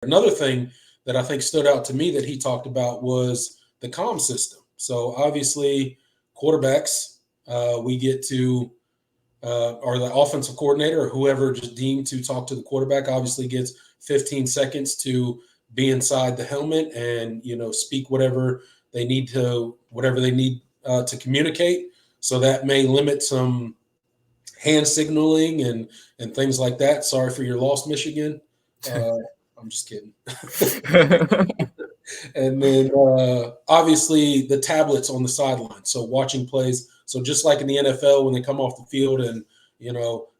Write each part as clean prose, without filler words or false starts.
Another thing that I think stood out to me that he talked about was the comm system. So obviously, quarterbacks, we get to, or the offensive coordinator or whoever just deemed to talk to the quarterback obviously gets 15 seconds to be inside the helmet and speak whatever they need to communicate. So that may limit some hand signaling and things like that. Sorry for your loss, Michigan. Uh, I'm just kidding. And then obviously the tablets on the sideline. So watching plays. So just like in the NFL when they come off the field and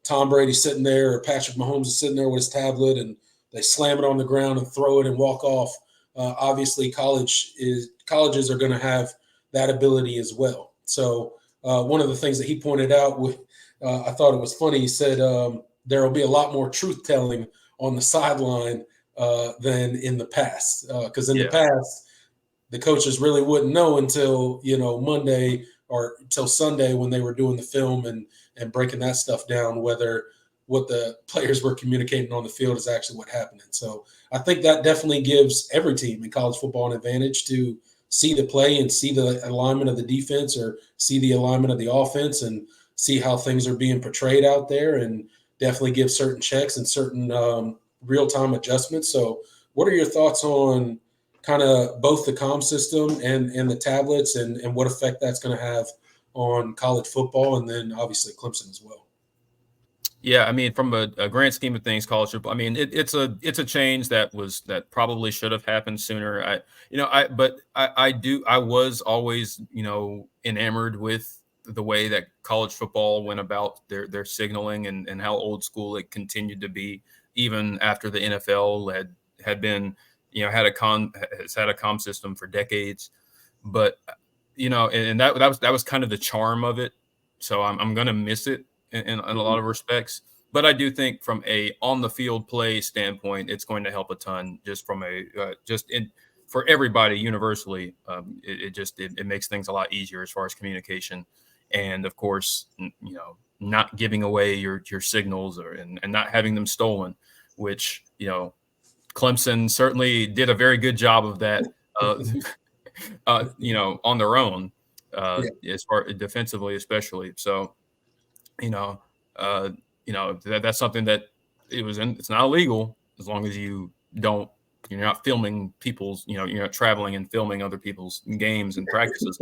Tom Brady's sitting there or Patrick Mahomes is sitting there with his tablet and they slam it on the ground and throw it and walk off. Obviously, colleges are going to have that ability as well. So one of the things that he pointed out, I thought it was funny. He said there will be a lot more truth telling on the sideline than in the past. Because in the past, the coaches really wouldn't know until Monday or until Sunday when they were doing the film and breaking that stuff down, whether what the players were communicating on the field is actually what happened. And so I think that definitely gives every team in college football an advantage to see the play and see the alignment of the defense or see the alignment of the offense and see how things are being portrayed out there and definitely give certain checks and certain real-time adjustments. So what are your thoughts on kind of both the comm system and the tablets and what effect that's going to have on college football and then obviously Clemson as well? Yeah, I mean, from a grand scheme of things, college football. I mean, it's a change that probably should have happened sooner. I was always enamored with the way that college football went about their signaling and how old school it continued to be, even after the NFL had been has had a comm system for decades. But and that was kind of the charm of it. So I'm gonna miss it in a lot of respects. But I do think from a on the field play standpoint, it's going to help a ton just from for everybody universally. It makes things a lot easier as far as communication. And of course, not giving away your signals and not having them stolen, which, Clemson certainly did a very good job of that, on their own, as far defensively, especially. So, that's something that it's not illegal as long as you're not filming you're not traveling and filming other people's games and practices.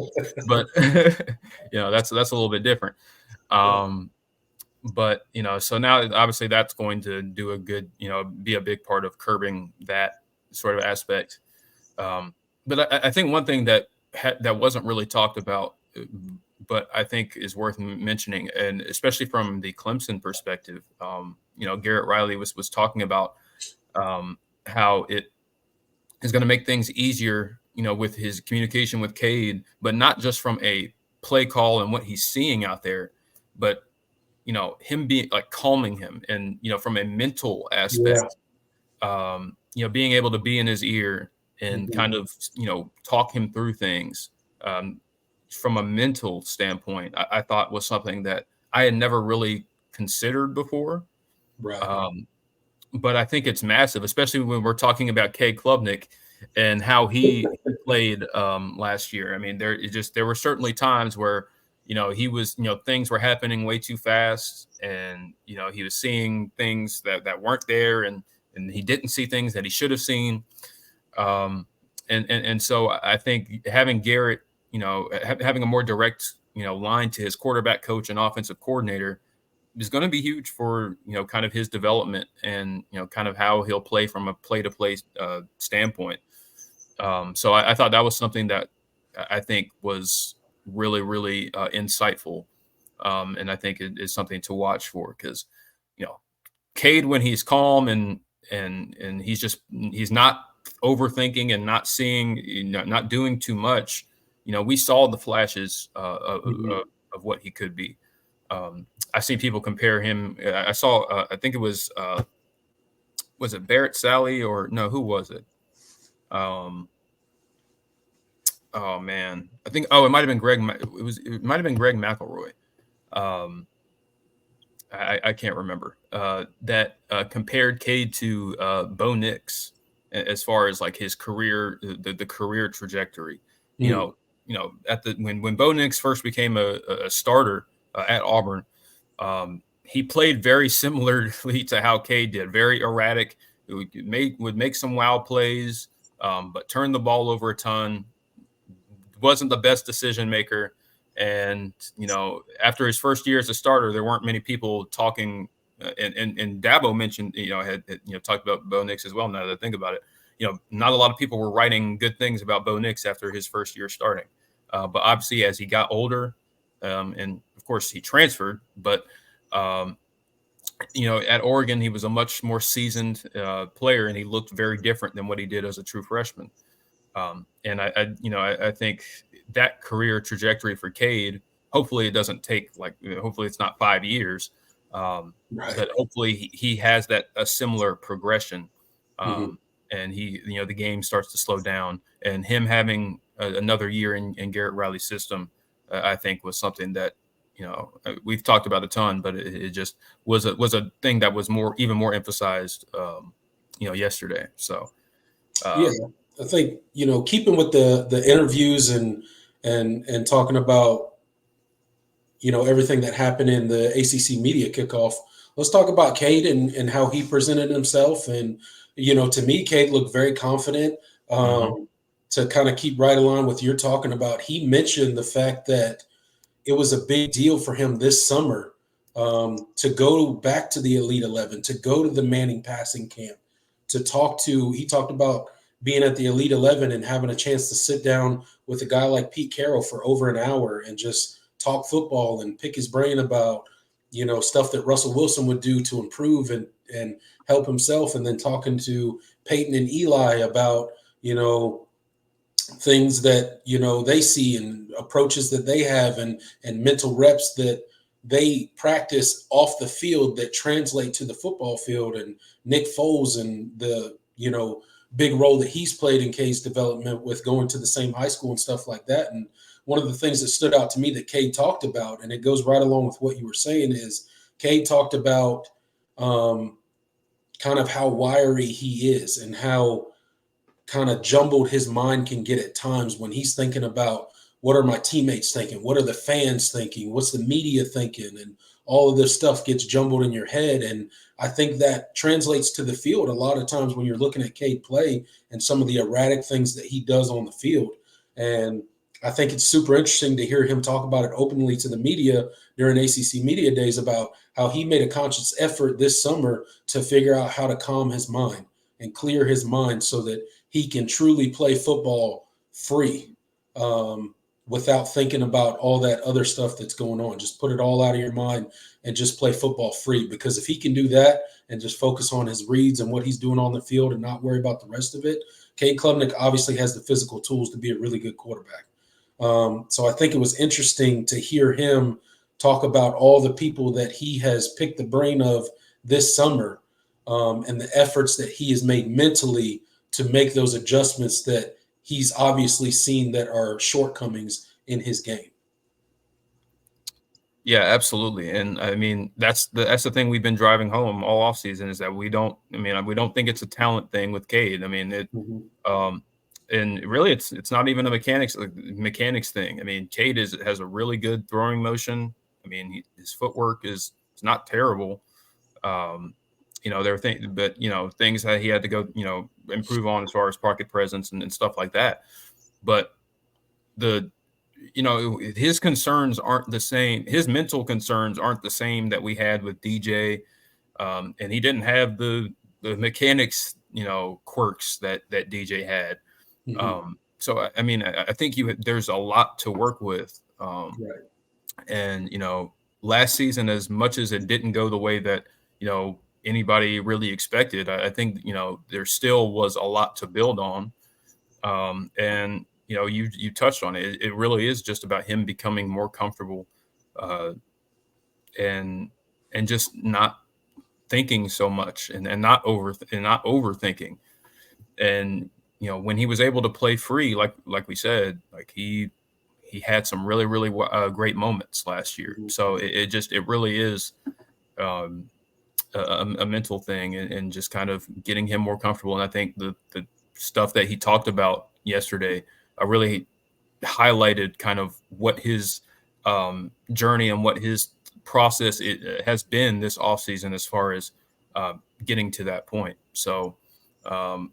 But, that's a little bit different. But, so now obviously that's going to do a good, be a big part of curbing that sort of aspect. But I think one thing that wasn't really talked about, but I think is worth mentioning, and especially from the Clemson perspective, Garrett Riley was talking about how it is going to make things easier, with his communication with Cade, but not just from a play call and what he's seeing out there, but him being like calming him and from a mental aspect, being able to be in his ear and kind of talk him through things. From a mental standpoint, I thought was something that I had never really considered before. Right. But I think it's massive, especially when we're talking about Cade Klubnik and how he played last year. I mean, there were certainly times where, he was, things were happening way too fast and, he was seeing things that weren't there and he didn't see things that he should have seen. And so I think having Garrett, having a more direct, line to his quarterback coach and offensive coordinator is going to be huge for, kind of his development and, kind of how he'll play from a play-to-play standpoint. So I thought that was something that I think was really, really insightful. And I think it is something to watch for because, Cade, when he's calm and he's not overthinking and not seeing, not doing too much, we saw the flashes of what he could be. I see people compare him. I saw, I think it was it Barrett Sally or no, who was it? Oh man, I think, it might've been Greg. It might've been Greg McElroy. I can't remember that compared Cade to Bo Nix as far as like his career, the career trajectory. You Mm. know, at the when Bo Nix first became a starter at Auburn, he played very similarly to how Cade did, very erratic. Would make some wow plays, but turned the ball over a ton. Wasn't the best decision maker. And after his first year as a starter, there weren't many people talking. And Dabo mentioned, had talked about Bo Nix as well. Now that I think about it, not a lot of people were writing good things about Bo Nix after his first year starting. But obviously, as he got older, and of course he transferred, but at Oregon he was a much more seasoned player, and he looked very different than what he did as a true freshman. And I think that career trajectory for Cade, hopefully it doesn't take hopefully it's not 5 years, Right. but hopefully he has a similar progression. Mm-hmm. And the game starts to slow down, and him having another year in Garrett Riley's system, I think was something that, we've talked about a ton, but it just was a thing that was even more emphasized, yesterday. So, Yeah, um, I think keeping with the interviews and talking about everything that happened in the ACC media kickoff. Let's talk about Cade and how he presented himself. And to me, Cade looked very confident. mhm. To kind of keep right along with you're talking about, he mentioned the fact that it was a big deal for him this summer to go back to the Elite 11, to go to the Manning passing camp, he talked about being at the Elite 11 and having a chance to sit down with a guy like Pete Carroll for over an hour and just talk football and pick his brain about, stuff that Russell Wilson would do to improve and help himself. And then talking to Peyton and Eli about, things that they see and approaches that they have and mental reps that they practice off the field that translate to the football field. And Nick Foles and the big role that he's played in Cade's development with going to the same high school and stuff like that. And one of the things that stood out to me that Cade talked about, and it goes right along with what you were saying, is Cade talked about kind of how wiry he is and how kind of jumbled his mind can get at times when he's thinking about what are my teammates thinking, what are the fans thinking, what's the media thinking, and all of this stuff gets jumbled in your head. And I think that translates to the field a lot of times when you're looking at Cade play and some of the erratic things that he does on the field. And I think it's super interesting to hear him talk about it openly to the media during ACC media days about how he made a conscious effort this summer to figure out how to calm his mind and clear his mind so that he can truly play football free, without thinking about all that other stuff that's going on. Just put it all out of your mind and just play football free. Because if he can do that and just focus on his reads and what he's doing on the field and not worry about the rest of it, Cade Klubnik obviously has the physical tools to be a really good quarterback. So I think it was interesting to hear him talk about all the people that he has picked the brain of this summer, and the efforts that he has made mentally to make those adjustments that he's obviously seen that are shortcomings in his game. Yeah, absolutely. And I mean, that's the thing we've been driving home all offseason is that we don't think it's a talent thing with Cade. I mean, Mm-hmm. um and really it's not even a mechanics thing. I mean, Cade has a really good throwing motion. I mean, his footwork is not terrible. Um, there were things, but things that he had to go, improve on as far as pocket presence and stuff like that. But the his concerns aren't the same. His mental concerns aren't the same that we had with DJ, and he didn't have the mechanics, quirks that DJ had. Mm-hmm. So I mean, I think there's a lot to work with. Right. And last season, as much as it didn't go the way that anybody really expected, I think there still was a lot to build on. And you touched on it. It really is just about him becoming more comfortable, uh, and just not thinking so much and not overthinking. And when he was able to play free, like we said, like he had some really great moments last year. Mm-hmm. So it really is. Um, a mental thing and just kind of getting him more comfortable. And I think the stuff that he talked about yesterday really highlighted kind of what his journey and what his process has been this offseason as far as getting to that point. So, I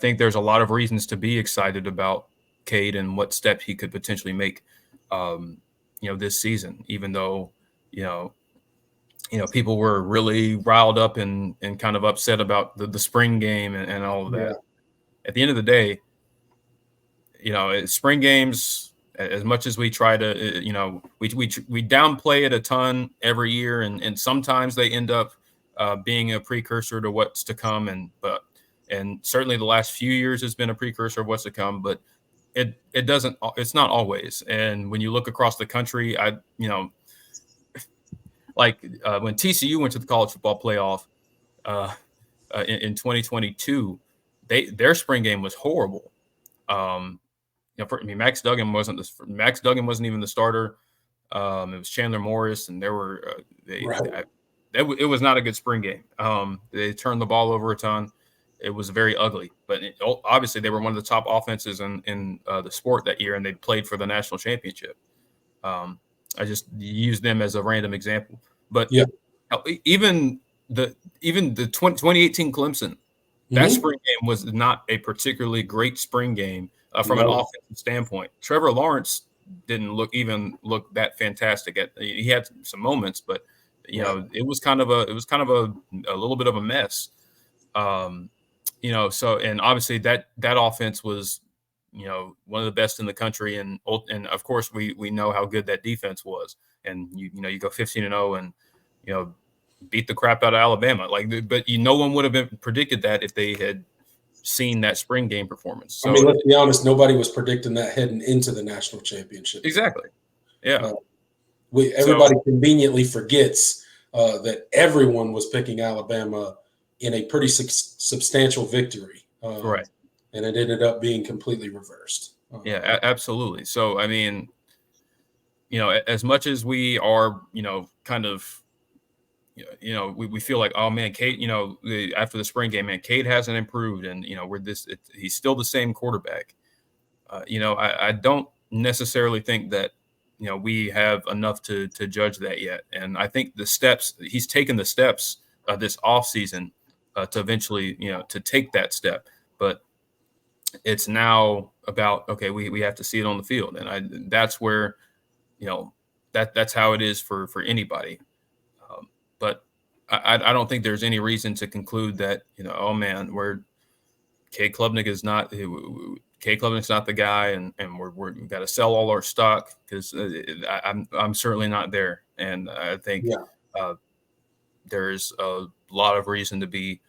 think there's a lot of reasons to be excited about Cade and what step he could potentially make, this season, even though, people were really riled up and kind of upset about the spring game and all of that. Yeah. At the end of the day, spring games, as much as we try to, we downplay it a ton every year, and sometimes they end up being a precursor to what's to come. And certainly the last few years has been a precursor of what's to come, but it's not always. And when you look across the country, when TCU went to the college football playoff in 2022, their spring game was horrible. Max Duggan wasn't even the starter. It was Chandler Morris, and there were it was not a good spring game. They turned the ball over a ton. It was very ugly, but obviously they were one of the top offenses in the sport that year, and they played for the national championship. I just used them as a random example, but even the 2018 Clemson, that spring game was not a particularly great spring game from an offensive standpoint. Trevor Lawrence didn't look that fantastic. He had some moments, but it was kind of a little bit of a mess. So, and obviously that offense was, one of the best in the country, and of course we know how good that defense was, and you go 15-0 and beat the crap out of Alabama, but no one would have predicted that if they had seen that spring game performance. So, let's be honest, nobody was predicting that heading into the national championship. Exactly. Yeah. Everybody conveniently forgets that everyone was picking Alabama in a pretty substantial victory. Right. And it ended up being completely reversed. Yeah, absolutely. So, as much as we are, kind of, we feel like, oh man, Cade, after the spring game, man, Cade hasn't improved, and he's still the same quarterback. I don't necessarily think that we have enough to judge that yet, and I think he's taken the steps this offseason to eventually to take that step, but it's now about, okay, we have to see it on the field, and that's where that's how it is for anybody. But I don't think there's any reason to conclude that, oh man, Cade Klubnik is not the guy, and we've got to sell all our stock, because I'm certainly not there. And I think there's a lot of reason to be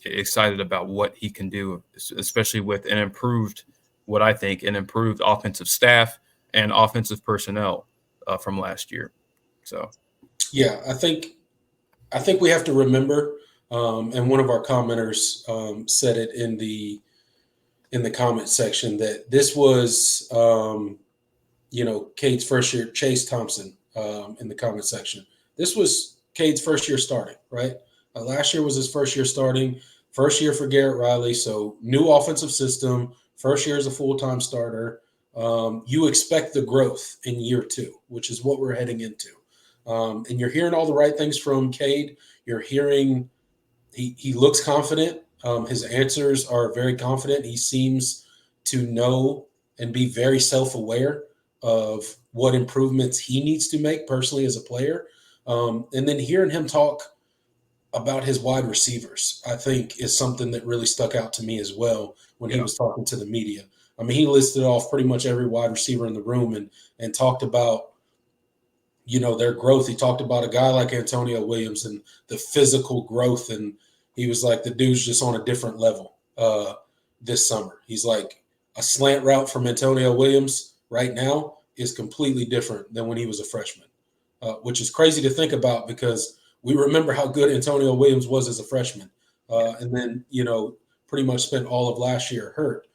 excited about what he can do, especially with an improved offensive staff and offensive personnel from last year. So. Yeah, I think we have to remember, and one of our commenters said it in the comment section, that this was, Cade's first year. Chase Thompson in the comment section. This was Cade's first year starting, right? Last year was his first year starting, first year for Garrett Riley. So new offensive system, first year as a full-time starter. You expect the growth in year two, which is what we're heading into. And you're hearing all the right things from Cade. You're hearing he looks confident. His answers are very confident. He seems to know and be very self-aware of what improvements he needs to make personally as a player. And then hearing him talk about his wide receivers, I think, is something that really stuck out to me as well when he was talking to the media. He listed off pretty much every wide receiver in the room and talked about, their growth. He talked about a guy like Antonio Williams and the physical growth. And he was like, the dude's just on a different level this summer. He's like, a slant route from Antonio Williams right now is completely different than when he was a freshman, which is crazy to think about, because we remember how good Antonio Williams was as a freshman. And then, pretty much spent all of last year hurt.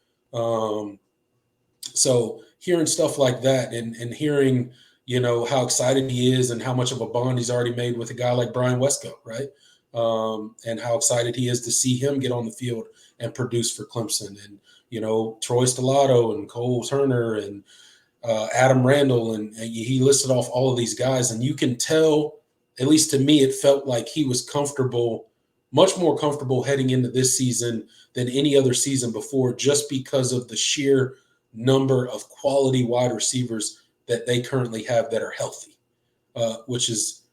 So hearing stuff like that and hearing, how excited he is and how much of a bond he's already made with a guy like Brian Wesco, right? And how excited he is to see him get on the field and produce for Clemson. And, Troy Stellato and Cole Turner and Adam Randall, and he listed off all of these guys. And you can tell, at least to me, it felt like he was comfortable, much more comfortable heading into this season than any other season before, just because of the sheer number of quality wide receivers that they currently have that are healthy, which is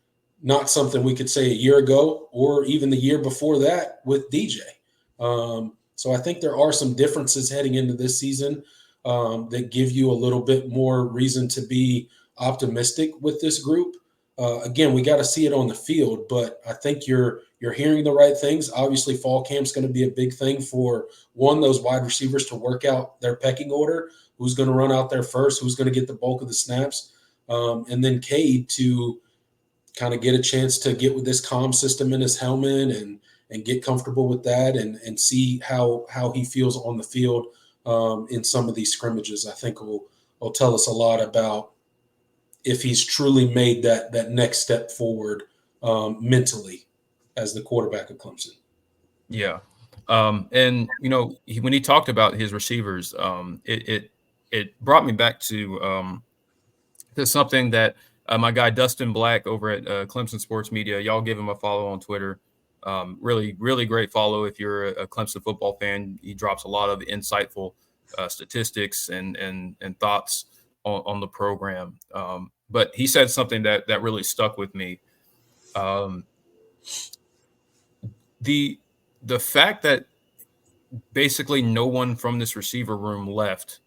not something we could say a year ago or even the year before that with DJ. So I think there are some differences heading into this season that give you a little bit more reason to be optimistic with this group. Again, we got to see it on the field, but I think you're hearing the right things. Obviously, fall camp's going to be a big thing for those wide receivers to work out their pecking order. Who's going to run out there first? Who's going to get the bulk of the snaps? And then Cade to kind of get a chance to get with this comm system in his helmet and get comfortable with that and see how he feels on the field in some of these scrimmages. I think will tell us a lot about if he's truly made that next step forward mentally as the quarterback of Clemson. Yeah. And when he talked about his receivers, it brought me back to something that my guy Dustin Black over at Clemson Sports Media. Y'all give him a follow on Twitter. Really, really great follow if you're a Clemson football fan. He drops a lot of insightful statistics and thoughts on the program. But he said something that really stuck with me. The fact that basically no one from this receiver room left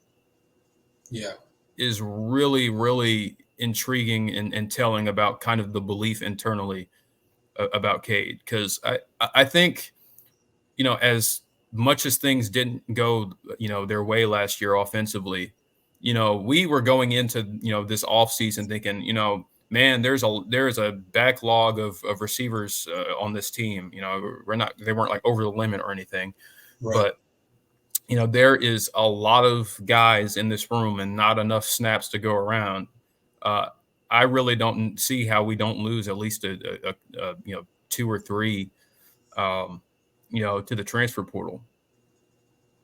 is really, really intriguing and telling about kind of the belief internally about Cade. Because I think, as much as things didn't go, their way last year offensively, we were going into, this offseason thinking, man, there's a backlog of receivers on this team. They weren't like over the limit or anything, right. But there is a lot of guys in this room and not enough snaps to go around. I really don't see how we don't lose at least a 2 or 3, to the transfer portal,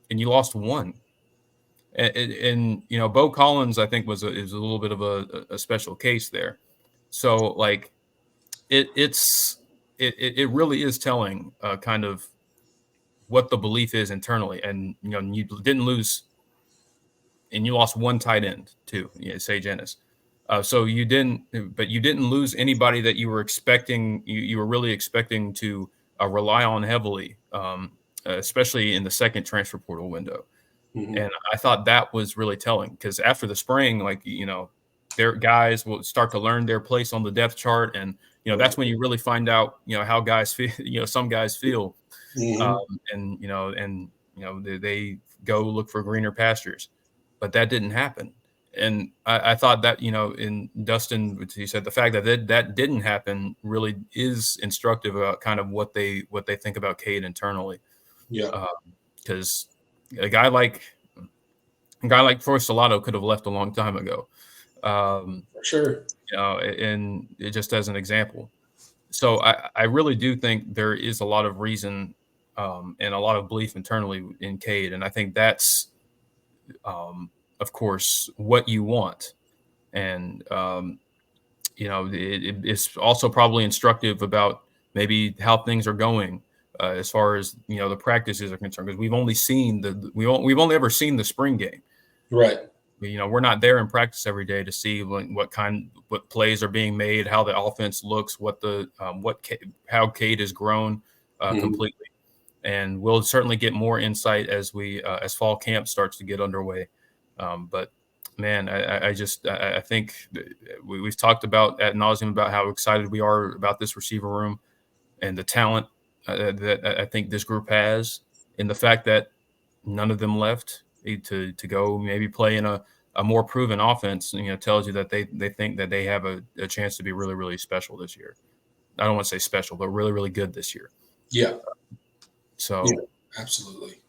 and you lost 1. And Bo Collins, I think, is a little bit of a special case there. So like it really is telling kind of what the belief is internally. And you didn't lose, and you lost 1 tight end too, Sage Ennis. So you didn't lose anybody that you were expecting. You were really expecting to rely on heavily, especially in the second transfer portal window. Mm-hmm. And I thought that was really telling, because after the spring, their guys will start to learn their place on the depth chart, and right. That's when you really find out how guys feel. Some guys feel, mm-hmm. They go look for greener pastures, but that didn't happen. And I thought that in Dustin, he said the fact that didn't happen really is instructive about kind of what they think about Cade internally. Yeah, because a guy like Troy Stellato could have left a long time ago. For sure. And just as an example. So I really do think there is a lot of reason and a lot of belief internally in Cade. And I think that's, of course, what you want. And, it's also probably instructive about maybe how things are going. As far as the practices are concerned, because we've only ever seen the spring game, right? We're not there in practice every day to see what plays are being made, how the offense looks, how Cade has grown completely, and we'll certainly get more insight as fall camp starts to get underway. But man, I think we've talked about ad nauseum about how excited we are about this receiver room and the talent that I think this group has, and the fact that none of them left to go maybe play in a more proven offense, tells you that they think that they have a chance to be really, really special this year. I don't want to say special, but really, really good this year. Yeah. So yeah, absolutely.